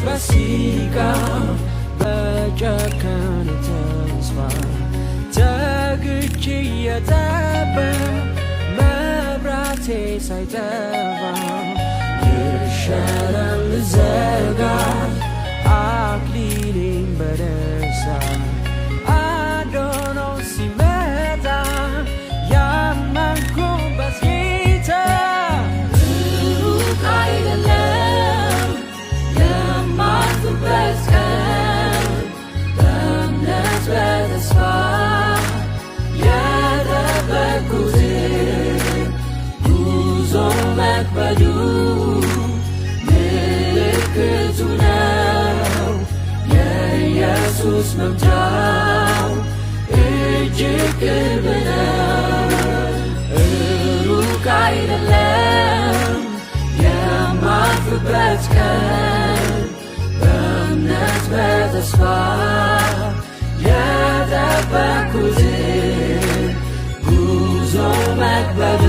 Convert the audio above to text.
በሲቃ በጨከነ ተስፋ ተግቼ እየጠበቅ መብራቴ ሳይጠፋ ይሻላል ልዘጋ አክሊሌን በደስታ አድኖ ሲመጣ ያመንኩበት ጌታ ሩቅ አይደለም የማልፍበት ቀን በእምነት በተስፋ የጠበቅኩት ጉዞ መክበዱ ምልክቱ ነው የኢየሱስ መምጫው እጅግ ቅርብ ነው። ሩቅ አይደለም የማልፍበት ቀን በእምነት በተስፋ የጠበቅኩት ጉዞ መክበዱ